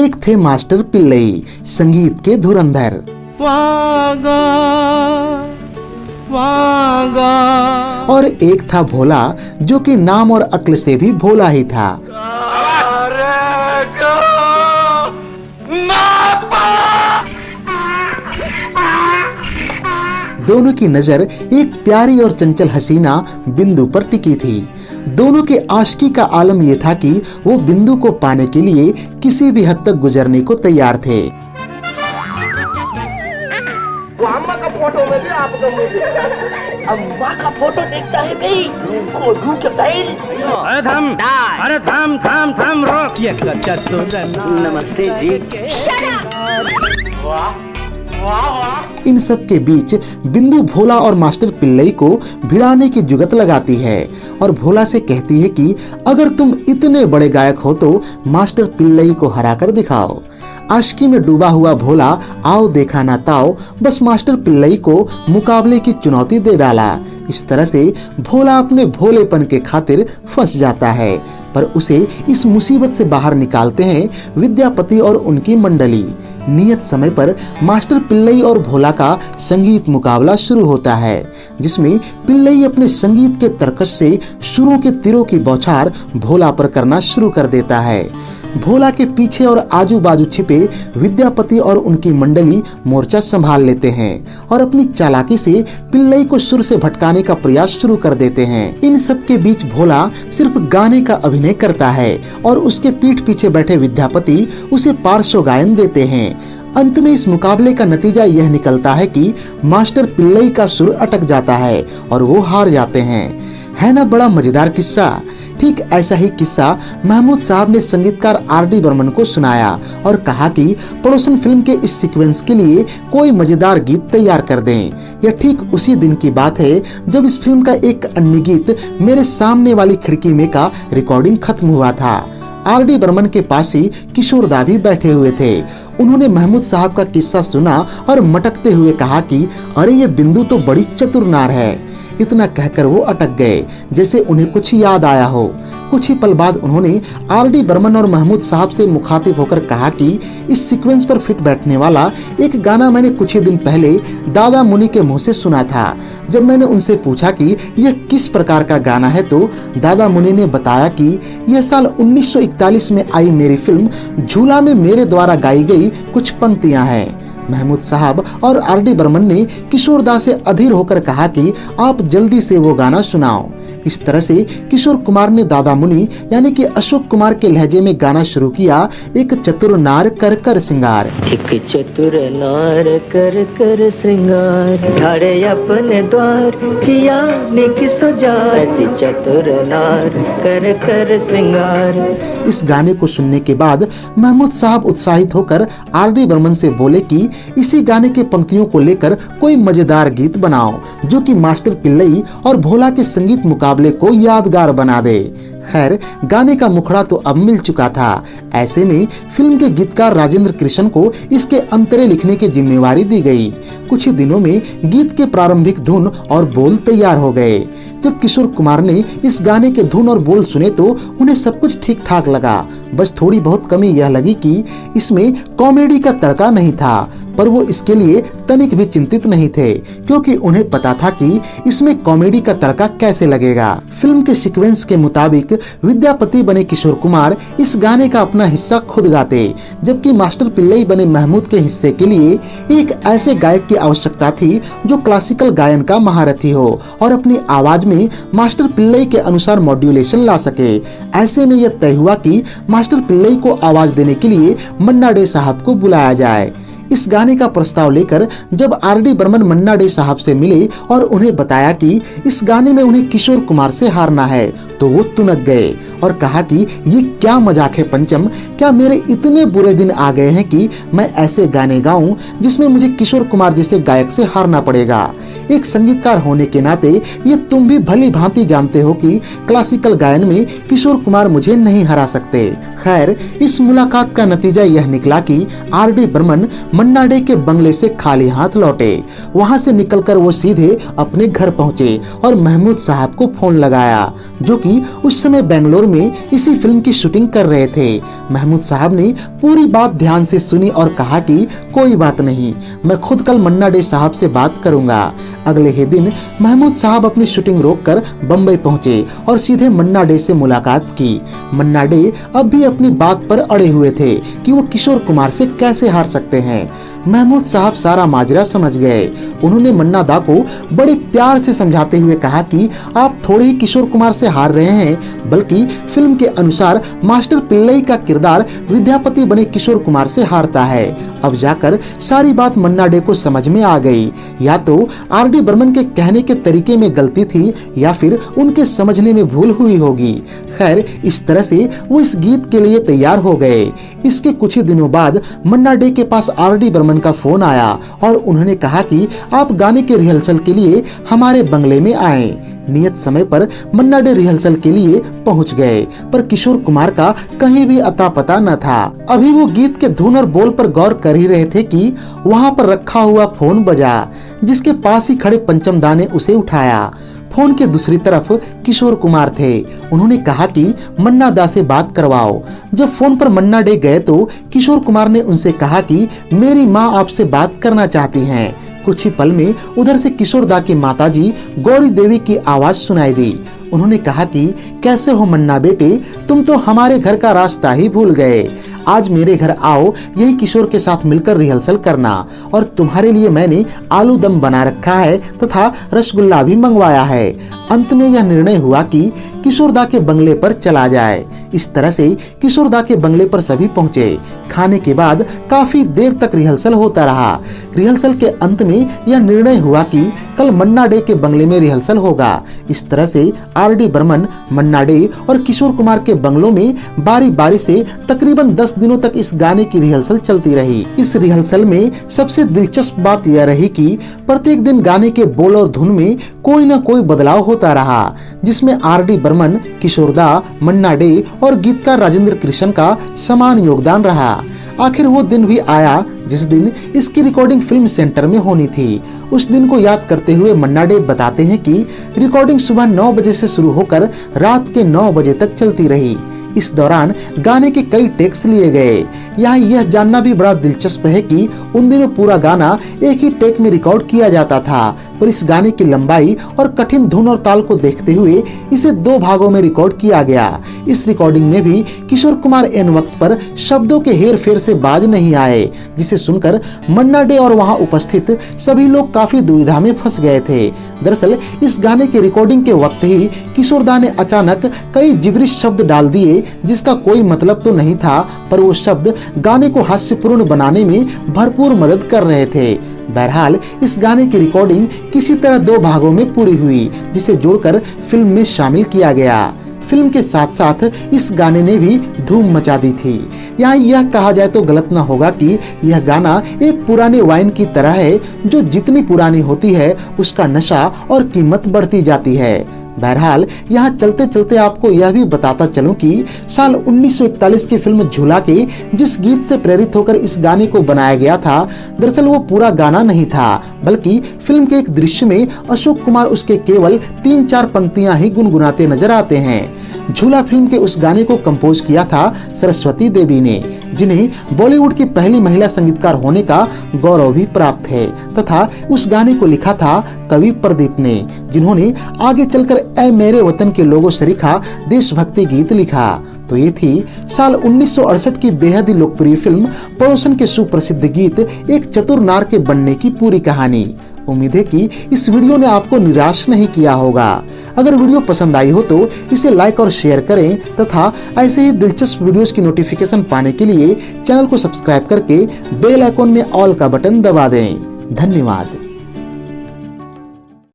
एक थे मास्टर पिल्लई, संगीत के धुरंधर। वागा, वागा। और एक था भोला, जो कि नाम और अक्ल से भी भोला ही था। दोनों की नजर एक प्यारी और चंचल हसीना बिंदु पर टिकी थी। दोनों के आशिकी का आलम यह था कि वो बिंदु को पाने के लिए किसी भी हद तक गुजरने को तैयार थे। अम्मा का फोटो में भी आपका अम्मा का फोटो देखता है कहीं कोडू चटाइल। अरे थम रोक। नमस्ते जी। इन सब के बीच बिंदु भोला और मास्टर पिल्लई को भिड़ाने की जुगत लगाती है और भोला से कहती है कि अगर तुम इतने बड़े गायक हो तो मास्टर पिल्लई को हरा कर दिखाओ। आशिकी में डूबा हुआ भोला आओ देखा ना ताओ बस मास्टर पिल्लई को मुकाबले की चुनौती दे डाला। इस तरह से भोला अपने भोलेपन के खातिर फंस जाता है, पर उसे इस मुसीबत से बाहर निकालते हैं विद्यापति और उनकी मंडली। नियत समय पर मास्टर पिल्लई और भोला का संगीत मुकाबला शुरू होता है, जिसमें पिल्लई अपने संगीत के तरकश से सुरों के तीरों की बौछार भोला पर करना शुरू कर देता है। भोला के पीछे और आजू बाजू छिपे विद्यापति और उनकी मंडली मोर्चा संभाल लेते हैं और अपनी चालाकी से पिल्लई को सुर से भटकाने का प्रयास शुरू कर देते हैं। इन सब के बीच भोला सिर्फ गाने का अभिनय करता है और उसके पीठ पीछे बैठे विद्यापति उसे पार्श्व गायन देते हैं। अंत में इस मुकाबले का नतीजा यह निकलता है कि मास्टर पिल्लई का सुर अटक जाता है और वो हार जाते हैं। है ना बड़ा मजेदार किस्सा। ठीक ऐसा ही किस्सा महमूद साहब ने संगीतकार आर.डी. बर्मन को सुनाया और कहा कि पड़ोसन फिल्म के इस सीक्वेंस के लिए कोई मजेदार गीत तैयार कर दें। यह ठीक उसी दिन की बात है जब इस फिल्म का एक अन्य गीत मेरे सामने वाली खिड़की में का रिकॉर्डिंग खत्म हुआ था। आर.डी. बर्मन के पास ही किशोर दा भी बैठे हुए थे। उन्होंने महमूद साहब का किस्सा सुना और मटकते हुए कहा कि अरे ये बिंदु तो बड़ी चतुर नार है। इतना कहकर वो अटक गए, जैसे उन्हें कुछ याद आया हो। कुछ ही पल बाद उन्होंने आर.डी. बर्मन और महमूद साहब से मुखातिब होकर कहा कि इस सीक्वेंस पर फिट बैठने वाला एक गाना मैंने कुछ ही दिन पहले दादा मुनि के मुंह से सुना था। जब मैंने उनसे पूछा कि यह किस प्रकार का गाना है तो दादा मुनि ने बताया कि यह साल 1941 में आई मेरी फिल्म झूला में मेरे द्वारा गाई गई कुछ पंक्तियां हैं। महमूद साहब और आर.डी. बर्मन ने किशोर दा से अधीर होकर कहा कि आप जल्दी से वो गाना सुनाओ। इस तरह से किशोर कुमार ने दादा मुनि यानी कि अशोक कुमार के लहजे में गाना शुरू किया, एक चतुर नार कर कर श्रृंगार। एक चतुर नार कर कर श्रृंगार ठाड़े अपने द्वार जिया ने किसो जाए चतुर नार कर कर श्रृंगार। इस गाने को सुनने के बाद महमूद साहब उत्साहित होकर आर.डी. बर्मन से बोले कि इसी गाने के पंक्तियों को लेकर कोई मजेदार गीत बनाओ जो कि मास्टर पिल्लई और भोला के संगीत मुकाबले को यादगार बना दे। खैर गाने का मुखड़ा तो अब मिल चुका था। ऐसे में फिल्म के गीतकार राजेंद्र कृष्ण को इसके अंतरे लिखने की जिम्मेवारी दी गई। कुछ ही दिनों में गीत के प्रारंभिक धुन और बोल तैयार हो गए। जब किशोर कुमार ने इस गाने के धुन और बोल सुने तो उन्हें सब कुछ ठीक ठाक लगा। बस थोड़ी बहुत कमी यह लगी कि इसमें कॉमेडी का तड़का नहीं था, पर वो इसके लिए तनिक भी चिंतित नहीं थे क्योंकि उन्हें पता था कि इसमें कॉमेडी का तड़का कैसे लगेगा। फिल्म के सीक्वेंस के मुताबिक विद्यापति बने किशोर कुमार इस गाने का अपना हिस्सा खुद गाते, जबकि मास्टर पिल्लई बने महमूद के हिस्से के लिए एक ऐसे गायक की आवश्यकता थी जो क्लासिकल गायन का महारथी हो और अपनी आवाज में मास्टर पिल्लई के अनुसार मॉड्यूलेशन ला सके। ऐसे में यह तय हुआ कि मास्टर पिल्लई को आवाज देने के लिए मन्ना डे साहब को बुलाया जाए। इस गाने का प्रस्ताव लेकर जब आर.डी. बर्मन मन्ना डे साहब से मिले और उन्हें बताया कि इस गाने में उन्हें किशोर कुमार से हारना है तो वो तुनक गए और कहा कि ये क्या मजाक है पंचम, क्या मेरे इतने बुरे दिन आ गए हैं कि मैं ऐसे गाने गाऊं जिसमें मुझे किशोर कुमार जैसे गायक से हारना पड़ेगा। एक संगीतकार होने के नाते ये तुम भी भली भांति जानते हो कि क्लासिकल गायन में किशोर कुमार मुझे नहीं हरा सकते। खैर इस मुलाकात का नतीजा यह निकला कि आर.डी. बर्मन मन्ना डे के बंगले से खाली हाथ लौटे। वहां से निकलकर वो सीधे अपने घर पहुंचे और महमूद साहब को फोन लगाया, जो कि उस समय बेंगलोर में इसी फिल्म की शूटिंग कर रहे थे। महमूद साहब ने पूरी बात ध्यान से सुनी और कहा कि कोई बात नहीं, मैं खुद कल मन्ना डे साहब से बात करूंगा। अगले ही दिन महमूद साहब अपनी शूटिंग रोककर बम्बई पहुंचे और सीधे मन्ना डे से मुलाकात की। मन्ना डे अब भी अपनी बात पर अड़े हुए थे कि वो किशोर कुमार से कैसे हार सकते हैं। महमूद साहब सारा माजरा समझ गए। उन्होंने मन्ना दा को बड़े प्यार से समझाते हुए कहा कि आप थोड़े ही किशोर कुमार से हार रहे हैं, बल्कि फिल्म के अनुसार मास्टर पिल्लई का किरदार विद्यापति बने किशोर कुमार से हारता है। अब जाकर सारी बात मन्ना डे को समझ में आ गई। या तो आर.डी. बर्मन के कहने के तरीके में गलती थी या फिर उनके समझने में भूल हुई होगी। खैर, इस तरह से वो इस गीत के लिए तैयार हो गए। इसके कुछ ही दिनों बाद मन्ना डे के पास आर.डी. बर्मन का फोन आया और उन्होंने कहा कि आप गाने के रिहर्सल के लिए हमारे बंगले में आएं। नियत समय पर मन्ना डे रिहर्सल के लिए पहुंच गए, पर किशोर कुमार का कहीं भी अता पता न था। अभी वो गीत के धुन और बोल पर गौर कर ही रहे थे कि वहां पर रखा हुआ फोन बजा, जिसके पास ही खड़े पंचम दा ने उसे उठाया। फोन के दूसरी तरफ किशोर कुमार थे। उन्होंने कहा कि मन्ना दा से बात करवाओ। जब फोन पर मन्ना डे गए तो किशोर कुमार ने उनसे कहा कि मेरी माँ आपसे बात करना चाहती हैं। कुछ ही पल में उधर से किशोर दा की माताजी गौरी देवी की आवाज सुनाई दी। उन्होंने कहा कि कैसे हो मन्ना बेटे, तुम तो हमारे घर का रास्ता ही भूल गए। आज मेरे घर आओ, यही किशोर के साथ मिलकर रिहर्सल करना, और तुम्हारे लिए मैंने आलू दम बना रखा है तथा रसगुल्ला भी मंगवाया है। अंत में यह निर्णय हुआ कि किशोर दा के बंगले पर चला जाए। इस तरह से किशोर दा के बंगले पर सभी पहुंचे। खाने के बाद काफी देर तक रिहर्सल होता रहा। रिहर्सल के अंत में यह निर्णय हुआ कि कल मन्ना डे के बंगले में रिहर्सल होगा। इस तरह से आर.डी. बर्मन, मन्ना डे और किशोर कुमार के बंगलों में बारी बारी से तकरीबन 10 दिनों तक इस गाने की रिहर्सल चलती रही। इस रिहर्सल में सबसे दिलचस्प बात यह रही कि प्रत्येक दिन गाने के बोल और धुन में कोई न कोई बदलाव होता रहा, जिसमें आर.डी. बर्मन, किशोर दा, मन्ना डे और गीतकार राजेंद्र कृष्ण का समान योगदान रहा। आखिर वो दिन भी आया जिस दिन इसकी रिकॉर्डिंग फिल्म सेंटर में होनी थी। उस दिन को याद करते हुए मन्ना डे बताते हैं कि रिकॉर्डिंग सुबह 9 बजे से शुरू होकर रात के 9 बजे तक चलती रही। इस दौरान गाने के कई टेक्स लिए गए। यहाँ यह जानना भी बड़ा दिलचस्प है कि उन दिनों पूरा गाना एक ही टेक में रिकॉर्ड किया जाता था, पर इस गाने की लंबाई और कठिन धुन और ताल को देखते हुए इसे 2 भागों में रिकॉर्ड किया गया। इस रिकॉर्डिंग में भी किशोर कुमार एन वक्त पर शब्दों के हेर फेर से बाज नहीं आए, जिसे सुनकर मन्ना डे और वहाँ उपस्थित सभी लोग काफी दुविधा में फंस गए थे। दरअसल इस गाने की रिकॉर्डिंग के वक्त ही किशोर दा ने अचानक कई जिब्रिश शब्द डाल दिए, जिसका कोई मतलब तो नहीं था, पर वो शब्द गाने को हास्यपूर्ण बनाने में भरपूर मदद कर रहे थे। बहरहाल इस गाने की रिकॉर्डिंग किसी तरह 2 भागों में पूरी हुई, जिसे जोड़कर फिल्म में शामिल किया गया। फिल्म के साथ साथ इस गाने ने भी धूम मचा दी थी। यहाँ यह कहा जाए तो गलत न होगा कि यह गाना एक पुराने वाइन की तरह है, जो जितनी पुरानी होती है उसका नशा और कीमत बढ़ती जाती है। बहरहाल यहाँ चलते चलते आपको यह भी बताता चलूं कि साल 1941 की फिल्म झूला के जिस गीत से प्रेरित होकर इस गाने को बनाया गया था, दरअसल वो पूरा गाना नहीं था, बल्कि फिल्म के एक दृश्य में अशोक कुमार उसके केवल 3-4 पंक्तियां ही गुनगुनाते नजर आते हैं। झूला फिल्म के उस गाने को कंपोज किया था सरस्वती देवी ने, जिन्हें बॉलीवुड की पहली महिला संगीतकार होने का गौरव भी प्राप्त है, तथा उस गाने को लिखा था कवि प्रदीप ने, जिन्होंने आगे चलकर ऐ मेरे वतन के लोगों से लिखा देशभक्ति गीत लिखा। तो ये थी साल 1968 की बेहद ही लोकप्रिय फिल्म पड़ोसन के सुप्रसिद्ध गीत एक चतुर नार के बनने की पूरी कहानी। उम्मीद है कि इस वीडियो ने आपको निराश नहीं किया होगा। अगर वीडियो पसंद आई हो तो इसे लाइक और शेयर करें, तथा ऐसे ही दिलचस्प वीडियोस की नोटिफिकेशन पाने के लिए चैनल को सब्सक्राइब करके बेल आइकॉन में ऑल का बटन दबा दें। धन्यवाद।